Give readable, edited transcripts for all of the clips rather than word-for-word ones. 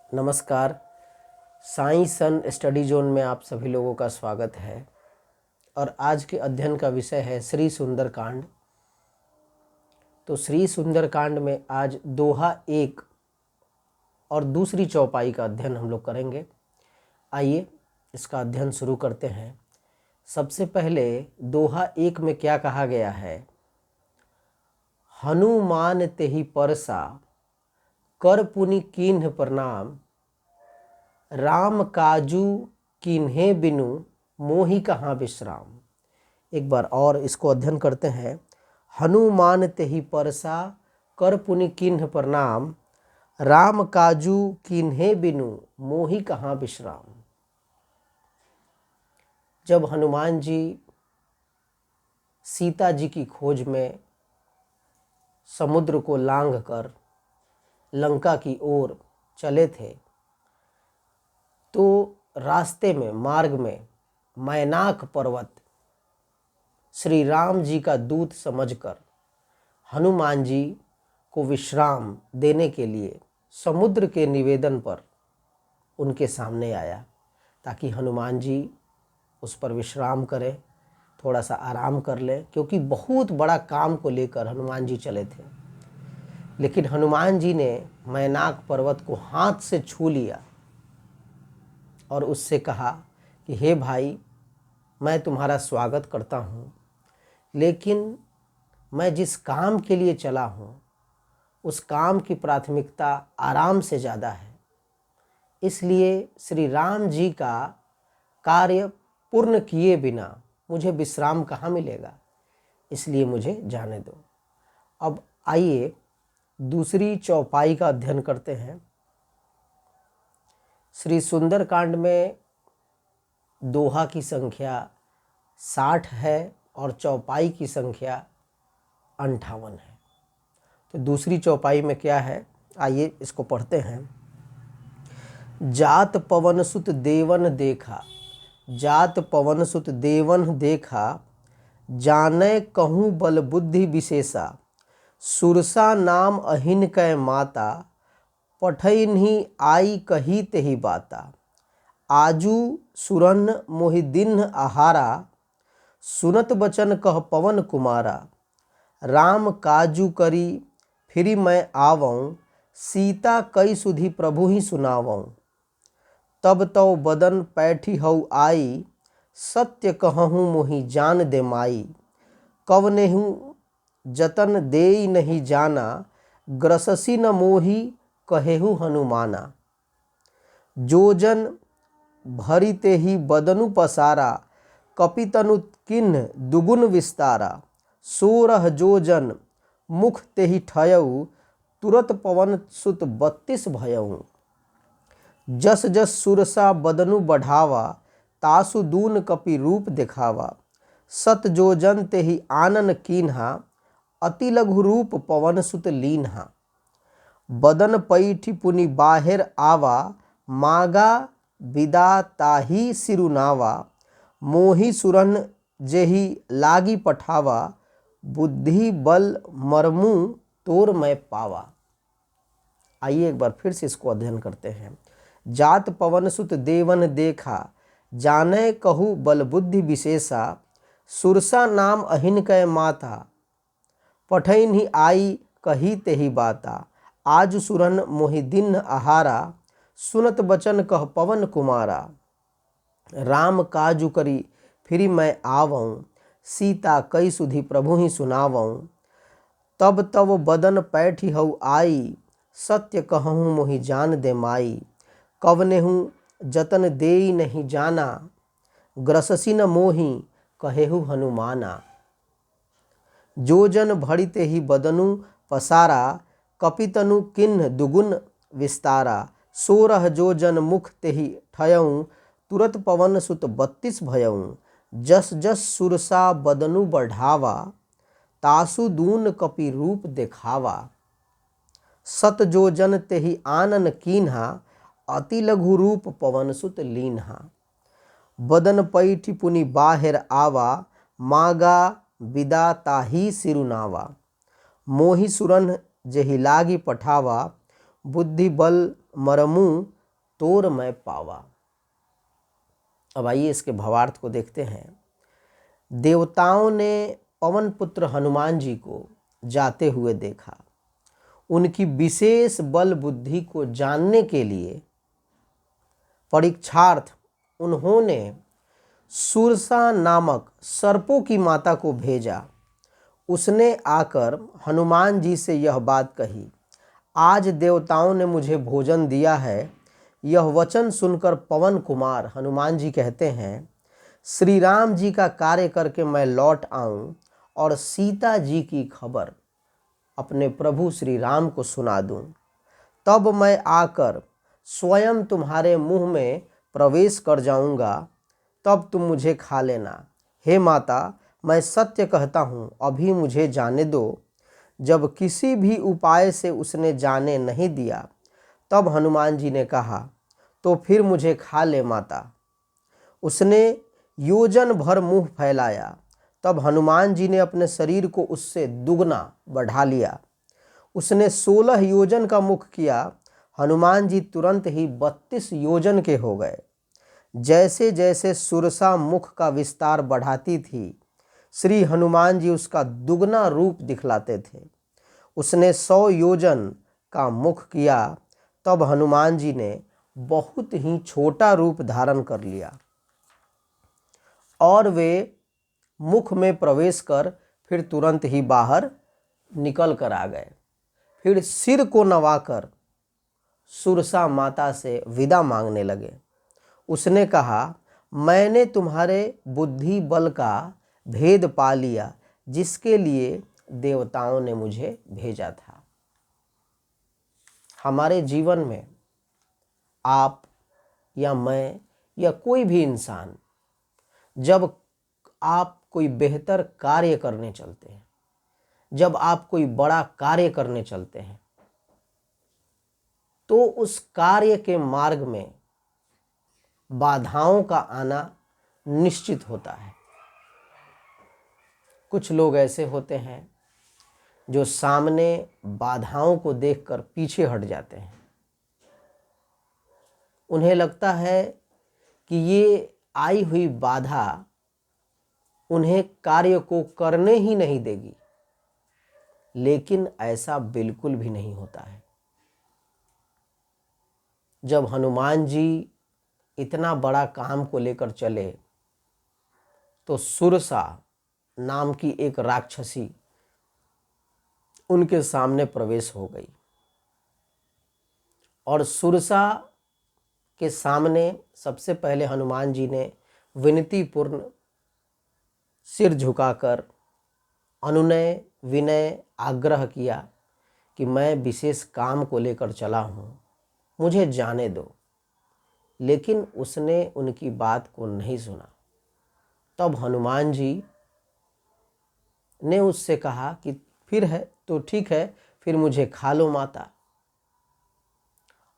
नमस्कार। Science and study zone में आप सभी लोगों का स्वागत है और आज के अध्ययन का विषय है श्री सुंदरकांड। तो श्री सुंदरकांड में आज दोहा 1 और दूसरी चौपाई का अध्ययन हम लोग करेंगे। आइए इसका अध्ययन शुरू करते हैं। सबसे पहले दोहा 1 में क्या कहा गया है? हनुमान तेहि परसा कर पुनि कीन्ह प्रणाम, राम काजू कीन्हे बिनु मोहि कहाँ विश्राम। एक बार और इसको अध्ययन करते हैं। हनुमान तेहि परसा कर पुनि कीन्ह प्रणाम, राम काजू कीन्हे बिनु मोहि कहाँ विश्राम। जब हनुमान जी सीता जी की खोज में समुद्र को लांघ कर लंका की ओर चले थे तो रास्ते में मार्ग में मैनाक पर्वत श्री राम जी का दूत समझकर हनुमान जी को विश्राम देने के लिए समुद्र के निवेदन पर उनके सामने आया ताकि हनुमान जी उस पर विश्राम करें, थोड़ा सा आराम कर लें, क्योंकि बहुत बड़ा काम को लेकर हनुमान जी चले थे। लेकिन हनुमान जी ने मैनाक पर्वत को हाथ से छू लिया और उससे कहा कि हे भाई, मैं तुम्हारा स्वागत करता हूँ, लेकिन मैं जिस काम के लिए चला हूँ उस काम की प्राथमिकता आराम से ज़्यादा है। इसलिए श्री राम जी का कार्य पूर्ण किए बिना मुझे विश्राम कहाँ मिलेगा, इसलिए मुझे जाने दो। अब आइए दूसरी चौपाई का अध्ययन करते हैं। श्री सुंदरकांड में दोहा की संख्या 60 है और चौपाई की संख्या 58 है। तो दूसरी चौपाई में क्या है, आइए इसको पढ़ते हैं। जात पवन सुत देवन देखा, जात पवन सुत देवन देखा, जाने कहूँ बल बुद्धि विशेषा, सुरसा नाम अहिन कै माता, पठैन्हि आई कही तेहि बाता, आजू सुरन मोहि दिन आहारा, सुनत बचन कह पवन कुमारा, राम काजू करी फिरी मैं आवऊँ, सीता कई सुधि प्रभु ही सुनावऊँ, तब तौ बदन पैठी हऊ आई, सत्य कहूँ मोहि जान दे माई, कवनेहु जतन देई नहीं जाना, ग्रससी न मोहि कहेहु हनुमाना, जो जन भरी ते ही बदनु पसारा, कपितनु किन्ह दुगुन विस्तारा, सोरह जो जन मुख ते ही ठयऊ, तुरत पवन सुत 32 भयऊ, जस जस सुरसा बदनु बढ़ावा, तासु दून कपि रूप दिखावा, सत जो जन ते ही आनन कीन्हा, अति लघु रूप पवन सुत लीन्हा, बदन पैठी पुनि बाहिर आवा, मागा विदा ताही सिरुनावा, मोहि सुरन जेहि लागी पठावा, बुद्धि बल मरमु तोर मैं पावा। आइए एक बार फिर से इसको अध्ययन करते हैं। जात पवन सुत देवन देखा, जाने कहू बल बुद्धि विशेषा, सुरसा नाम अहिन कै माता, पठैन्हि आई कही तेहि बाता, आज सुरन मोहि दिन आहारा, सुनत बचन कह पवन कुमारा, राम काजू करी फिरी मैं आवऊँ, सीता कई सुधि प्रभु ही सुनावऊँ, तब तब बदन पैठी हऊ आई, सत्य कहूँ मोहि जान दे माई, कवनेहु जतन देई नहीं जाना, ग्रससी न मोहि कहेहु हनुमाना, जो जन भड़िते ही बदनु पसारा, कपितनु किन्ह दुगुन विस्तारा, सोरह जो जन मुख तेहि ठयऊँ, तुरत पवन सुत 32 भयऊँ, जस जस सुरसा बदनु बढ़ावा, तासु दून कपि रूप दिखावा, सत जो जन तेहि आनन कीन्हा, अति लघु रूप पवन सुत लीन्हा, बदन पैठी पुनि बाहिर आवा, मागा विदा ताही सिरुनावा, मोहि सुरन जेहि लागी पठावा, बुद्धि बल मरमु तोर मैं पावा। अब आइए इसके भावार्थ को देखते हैं। देवताओं ने पवन पुत्र हनुमान जी को जाते हुए देखा। उनकी विशेष बल बुद्धि को जानने के लिए परीक्षार्थ उन्होंने सुरसा नामक सर्पों की माता को भेजा। उसने आकर हनुमान जी से यह बात कही, आज देवताओं ने मुझे भोजन दिया है। यह वचन सुनकर पवन कुमार हनुमान जी कहते हैं, श्री राम जी का कार्य करके मैं लौट आऊं और सीता जी की खबर अपने प्रभु श्री राम को सुना दूं, तब मैं आकर स्वयं तुम्हारे मुंह में प्रवेश कर जाऊंगा, तब तुम मुझे खा लेना। हे माता, मैं सत्य कहता हूँ, अभी मुझे जाने दो। जब किसी भी उपाय से उसने जाने नहीं दिया, तब हनुमान जी ने कहा, तो फिर मुझे खा ले माता। उसने योजन भर मुंह फैलाया, तब हनुमान जी ने अपने शरीर को उससे दुगना बढ़ा लिया। उसने 16 योजन का मुख किया। हनुमान जी तुरंत ही 32 योजन के हो गए। जैसे जैसे सुरसा मुख का विस्तार बढ़ाती थी, श्री हनुमान जी उसका दुगना रूप दिखलाते थे। उसने 100 योजन का मुख किया, तब हनुमान जी ने बहुत ही छोटा रूप धारण कर लिया और वे मुख में प्रवेश कर फिर तुरंत ही बाहर निकल कर आ गए। फिर सिर को नवाकर सुरसा माता से विदा मांगने लगे। उसने कहा, मैंने तुम्हारे बुद्धि बल का भेद पा लिया, जिसके लिए देवताओं ने मुझे भेजा था। हमारे जीवन में आप या मैं या कोई भी इंसान, जब आप कोई बेहतर कार्य करने चलते हैं, जब आप कोई बड़ा कार्य करने चलते हैं, तो उस कार्य के मार्ग में बाधाओं का आना निश्चित होता है। कुछ लोग ऐसे होते हैं जो सामने बाधाओं को देखकर पीछे हट जाते हैं। उन्हें लगता है कि ये आई हुई बाधा उन्हें कार्य को करने ही नहीं देगी, लेकिन ऐसा बिल्कुल भी नहीं होता है। जब हनुमान जी इतना बड़ा काम को लेकर चले, तो सुरसा नाम की एक राक्षसी उनके सामने प्रवेश हो गई और सुरसा के सामने सबसे पहले हनुमान जी ने विनतीपूर्ण सिर झुकाकर अनुनय विनय आग्रह किया कि मैं विशेष काम को लेकर चला हूँ, मुझे जाने दो। लेकिन उसने उनकी बात को नहीं सुना। तब हनुमान जी ने उससे कहा कि फिर है तो ठीक है, फिर मुझे खा लो माता।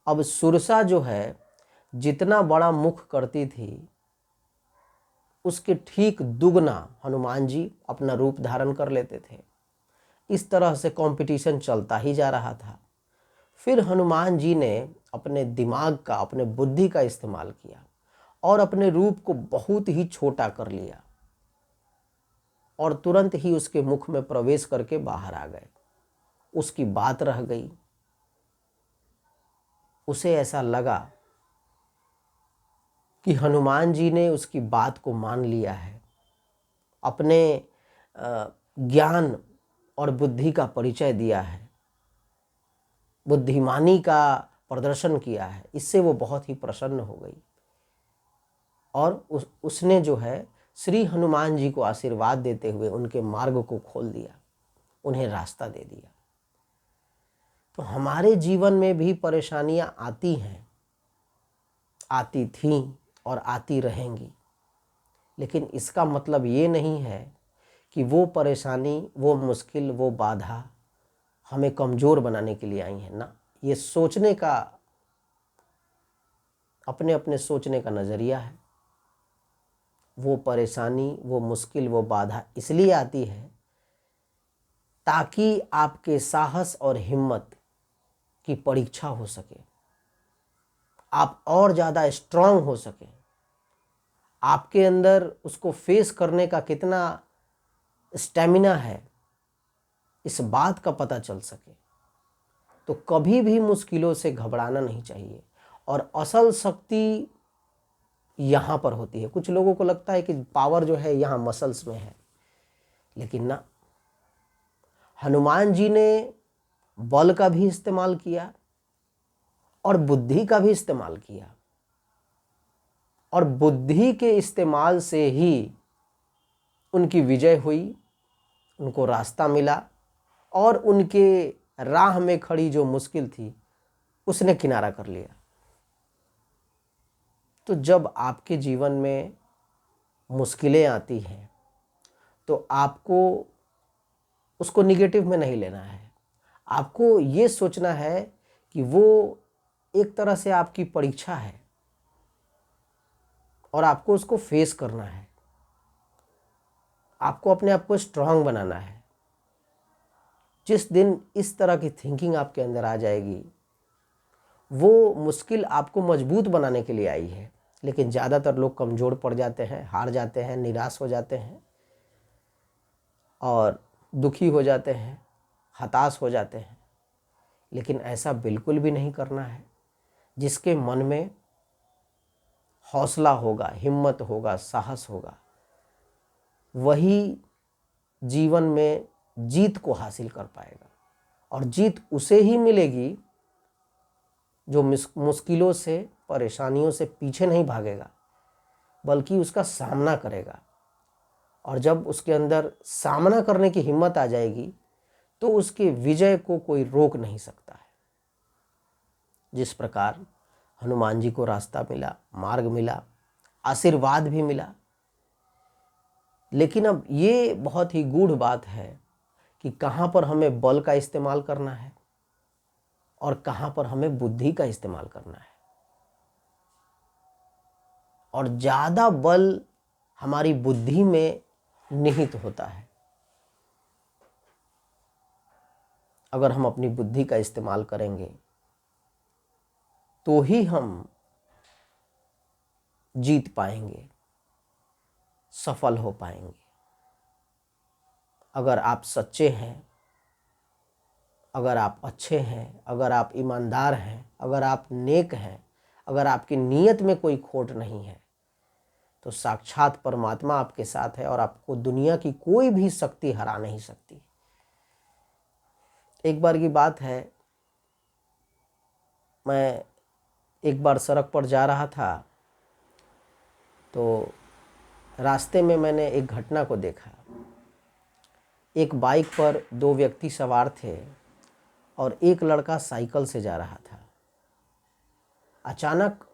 अब सुरसा जो है, जितना बड़ा मुख करती थी, उसके ठीक दुगना हनुमान जी अपना रूप धारण कर लेते थे। इस तरह से कंपटीशन चलता ही जा रहा था। फिर हनुमान जी ने अपने दिमाग का, अपने बुद्धि का इस्तेमाल किया और अपने रूप को बहुत ही छोटा कर लिया और तुरंत ही उसके मुख में प्रवेश करके बाहर आ गए। उसकी बात रह गई। उसे ऐसा लगा कि हनुमान जी ने उसकी बात को मान लिया है, अपने ज्ञान और बुद्धि का परिचय दिया है, बुद्धिमानी का प्रदर्शन किया है। इससे वो बहुत ही प्रसन्न हो गई और उसने जो है श्री हनुमान जी को आशीर्वाद देते हुए उनके मार्ग को खोल दिया, उन्हें रास्ता दे दिया। तो हमारे जीवन में भी परेशानियां आती हैं, आती थीं और आती रहेंगी, लेकिन इसका मतलब ये नहीं है कि वो परेशानी, वो मुश्किल, वो बाधा हमें कमज़ोर बनाने के लिए आई है ना। ये सोचने का, अपने अपने सोचने का नज़रिया है। वो परेशानी, वो मुश्किल, वो बाधा इसलिए आती है ताकि आपके साहस और हिम्मत की परीक्षा हो सके, आप और ज़्यादा स्ट्रांग हो सकें, आपके अंदर उसको फेस करने का कितना स्टेमिना है, इस बात का पता चल सके। तो कभी भी मुश्किलों से घबराना नहीं चाहिए। और असल शक्ति यहाँ पर होती है। कुछ लोगों को लगता है कि पावर जो है यहाँ मसल्स में है, लेकिन ना, हनुमान जी ने बल का भी इस्तेमाल किया और बुद्धि का भी इस्तेमाल किया, और बुद्धि के इस्तेमाल से ही उनकी विजय हुई, उनको रास्ता मिला और उनके राह में खड़ी जो मुश्किल थी उसने किनारा कर लिया। तो जब आपके जीवन में मुश्किलें आती हैं तो आपको उसको निगेटिव में नहीं लेना है। आपको ये सोचना है कि वो एक तरह से आपकी परीक्षा है और आपको उसको फेस करना है। आपको अपने आप को स्ट्रांग बनाना है। जिस दिन इस तरह की थिंकिंग आपके अंदर आ जाएगी, वो मुश्किल आपको मजबूत बनाने के लिए आई है। लेकिन ज़्यादातर लोग कमज़ोर पड़ जाते हैं, हार जाते हैं, निराश हो जाते हैं और दुखी हो जाते हैं, हताश हो जाते हैं। लेकिन ऐसा बिल्कुल भी नहीं करना है। जिसके मन में हौसला होगा, हिम्मत होगा, साहस होगा, वही जीवन में जीत को हासिल कर पाएगा। और जीत उसे ही मिलेगी जो मुश्किलों से, परेशानियों से पीछे नहीं भागेगा, बल्कि उसका सामना करेगा। और जब उसके अंदर सामना करने की हिम्मत आ जाएगी तो उसके विजय को कोई रोक नहीं सकता है। जिस प्रकार हनुमान जी को रास्ता मिला, मार्ग मिला, आशीर्वाद भी मिला। लेकिन अब ये बहुत ही गूढ़ बात है कि कहाँ पर हमें बल का इस्तेमाल करना है और कहाँ पर हमें बुद्धि का इस्तेमाल करना है। और ज़्यादा बल हमारी बुद्धि में निहित होता है। अगर हम अपनी बुद्धि का इस्तेमाल करेंगे तो ही हम जीत पाएंगे, सफल हो पाएंगे। अगर आप सच्चे हैं, अगर आप अच्छे हैं, अगर आप ईमानदार हैं, अगर आप नेक हैं, अगर आपकी नीयत में कोई खोट नहीं है, तो साक्षात परमात्मा आपके साथ है और आपको दुनिया की कोई भी शक्ति हरा नहीं सकती। एक बार की बात है, मैं एक बार सड़क पर जा रहा था तो रास्ते में मैंने एक घटना को देखा। एक बाइक पर दो व्यक्ति सवार थे और एक लड़का साइकिल से जा रहा था। अचानक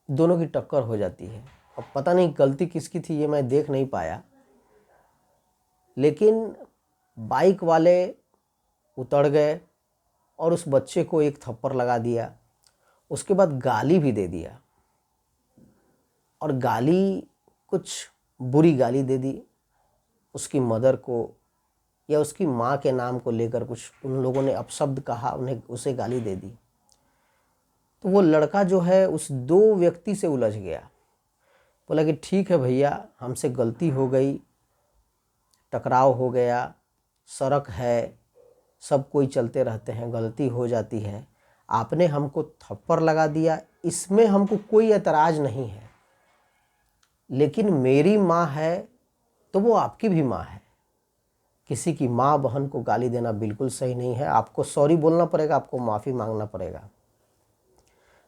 दोनों की टक्कर हो जाती है। अब पता नहीं गलती किसकी थी, ये मैं देख नहीं पाया, लेकिन बाइक वाले उतर गए और उस बच्चे को एक थप्पड़ लगा दिया। उसके बाद गाली भी दे दिया, और गाली कुछ बुरी गाली दे दी उसकी मदर को, या उसकी माँ के नाम को लेकर कुछ उन लोगों ने अपशब्द कहा, उसे गाली दे दी। तो वो लड़का जो है उस दो व्यक्ति से उलझ गया। बोला कि ठीक है भैया, हमसे गलती हो गई, टकराव हो गया, सड़क है, सब कोई चलते रहते हैं, गलती हो जाती है, आपने हमको थप्पड़ लगा दिया, इसमें हमको कोई एतराज़ नहीं है, लेकिन मेरी माँ है तो वो आपकी भी माँ है। किसी की माँ बहन को गाली देना बिल्कुल सही नहीं है। आपको सॉरी बोलना पड़ेगा, आपको माफ़ी मांगना पड़ेगा।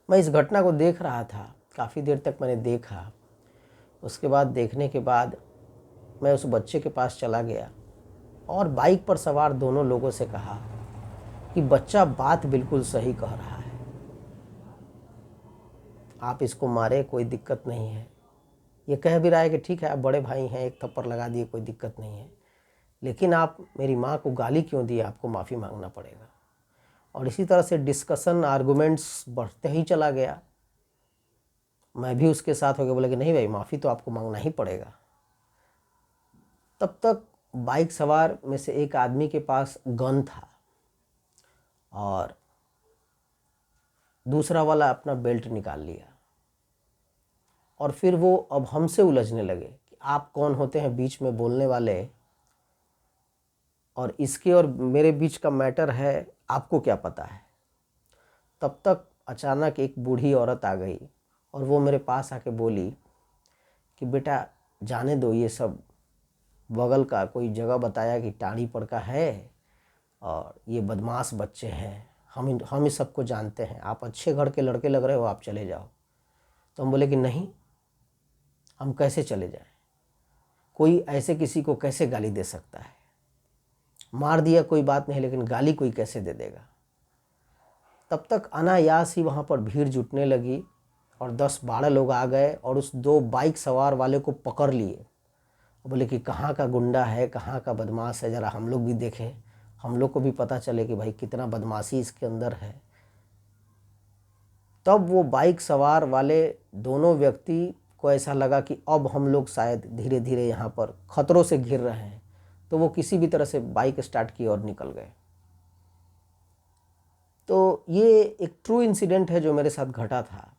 मैं इस घटना को देख रहा था, काफ़ी देर तक मैंने देखा। उसके बाद देखने के बाद मैं उस बच्चे के पास चला गया और बाइक पर सवार दोनों लोगों से कहा कि बच्चा बात बिल्कुल सही कह रहा है, आप इसको मारे, कोई दिक्कत नहीं है। ये कह भी रहा है कि ठीक है, आप बड़े भाई हैं, एक थप्पड़ लगा दिए, कोई दिक्कत नहीं है, लेकिन आप मेरी माँ को गाली क्यों दी, आपको माफ़ी मांगना पड़ेगा। और इसी तरह से डिस्कशन, आर्गुमेंट्स बढ़ते ही चला गया। मैं भी उसके साथ हो गया, बोला कि नहीं भाई, माफ़ी तो आपको मांगना ही पड़ेगा। तब तक बाइक सवार में से एक आदमी के पास गन था और दूसरा वाला अपना बेल्ट निकाल लिया और फिर वो अब हमसे उलझने लगे कि आप कौन होते हैं बीच में बोलने वाले, और इसके और मेरे बीच का मैटर है, आपको क्या पता है। तब तक अचानक एक बूढ़ी औरत आ गई और वो मेरे पास आके बोली कि बेटा जाने दो, ये सब बगल का कोई जगह बताया कि टाड़ी पर का है और ये बदमाश बच्चे हैं, हम इस सबको जानते हैं, आप अच्छे घर के लड़के लग रहे हो, आप चले जाओ। तो हम बोले कि नहीं, हम कैसे चले जाएं, कोई ऐसे किसी को कैसे गाली दे सकता है। मार दिया कोई बात नहीं, लेकिन गाली कोई कैसे दे देगा। तब तक अनायास ही वहाँ पर भीड़ जुटने लगी और 10-12 लोग आ गए और उस 2 बाइक सवार वाले को पकड़ लिए। बोले कि कहाँ का गुंडा है, कहाँ का बदमाश है, ज़रा हम लोग भी देखें, हम लोग को भी पता चले कि भाई कितना बदमाशी इसके अंदर है। तब वो बाइक सवार वाले दोनों व्यक्ति को ऐसा लगा कि अब हम लोग शायद धीरे धीरे यहाँ पर खतरों से घिर रहे हैं, तो वो किसी भी तरह से बाइक स्टार्ट की और निकल गए। तो ये एक ट्रू इंसिडेंट है जो मेरे साथ घटा था।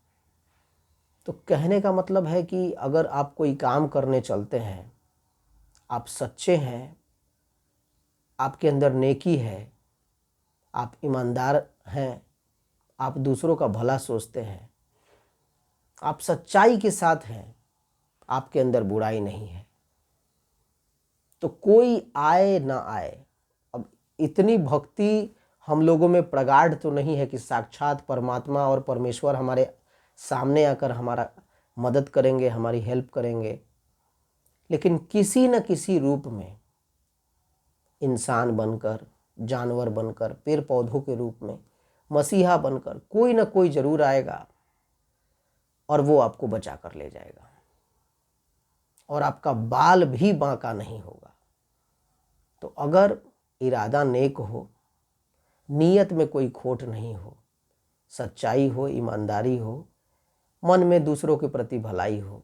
तो कहने का मतलब है कि अगर आप कोई काम करने चलते हैं, आप सच्चे हैं, आपके अंदर नेकी है, आप ईमानदार हैं, आप दूसरों का भला सोचते हैं, आप सच्चाई के साथ हैं, आपके अंदर बुराई नहीं है, तो कोई आए ना आए। अब इतनी भक्ति हम लोगों में प्रगाढ़ तो नहीं है कि साक्षात परमात्मा और परमेश्वर हमारे सामने आकर हमारा मदद करेंगे, हमारी हेल्प करेंगे, लेकिन किसी न किसी रूप में, इंसान बनकर, जानवर बनकर, पेड़ पौधों के रूप में, मसीहा बनकर कोई ना कोई जरूर आएगा और वो आपको बचा कर ले जाएगा और आपका बाल भी बांका नहीं होगा। तो अगर इरादा नेक हो, नीयत में कोई खोट नहीं हो, सच्चाई हो, ईमानदारी हो, मन में दूसरों के प्रति भलाई हो,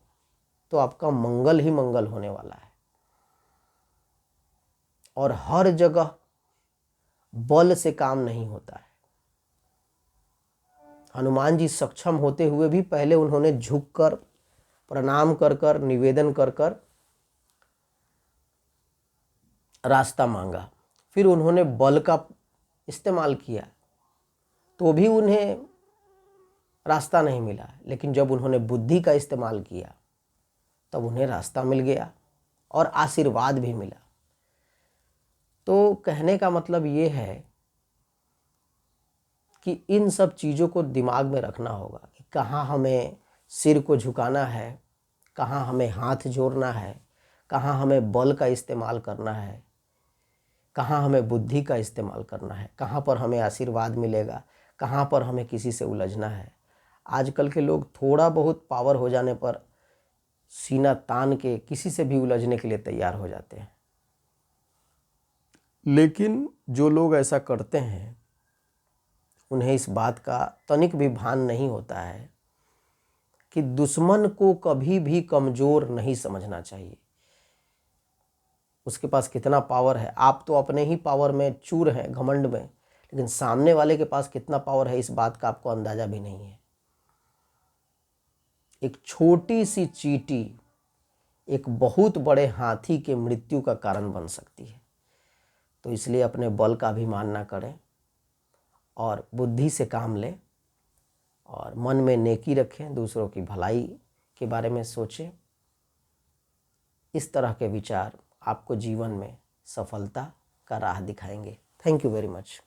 तो आपका मंगल ही मंगल होने वाला है। और हर जगह बल से काम नहीं होता है। हनुमान जी सक्षम होते हुए भी पहले उन्होंने झुककर, प्रणाम कर कर, निवेदन कर कर रास्ता मांगा, फिर उन्होंने बल का इस्तेमाल किया तो भी उन्हें रास्ता नहीं मिला, लेकिन जब उन्होंने बुद्धि का इस्तेमाल किया तब उन्हें रास्ता मिल गया और आशीर्वाद भी मिला। तो कहने का मतलब ये है कि इन सब चीज़ों को दिमाग में रखना होगा कि कहाँ हमें सिर को झुकाना है, कहाँ हमें हाथ जोड़ना है, कहाँ हमें बल का इस्तेमाल करना है, कहाँ हमें बुद्धि का इस्तेमाल करना है, कहाँ पर हमें आशीर्वाद मिलेगा, कहाँ पर हमें किसी से उलझना है। आजकल के लोग थोड़ा बहुत पावर हो जाने पर सीना तान के किसी से भी उलझने के लिए तैयार हो जाते हैं। लेकिन जो लोग ऐसा करते हैं उन्हें इस बात का तनिक भी भान नहीं होता है कि दुश्मन को कभी भी कमज़ोर नहीं समझना चाहिए। उसके पास कितना पावर है, आप तो अपने ही पावर में चूर हैं, घमंड में, लेकिन सामने वाले के पास कितना पावर है इस बात का आपको अंदाज़ा भी नहीं है। एक छोटी सी चींटी एक बहुत बड़े हाथी के मृत्यु का कारण बन सकती है। तो इसलिए अपने बल का अभिमान ना करें और बुद्धि से काम लें और मन में नेकी रखें, दूसरों की भलाई के बारे में सोचें। इस तरह के विचार आपको जीवन में सफलता का राह दिखाएंगे। Thank you very much.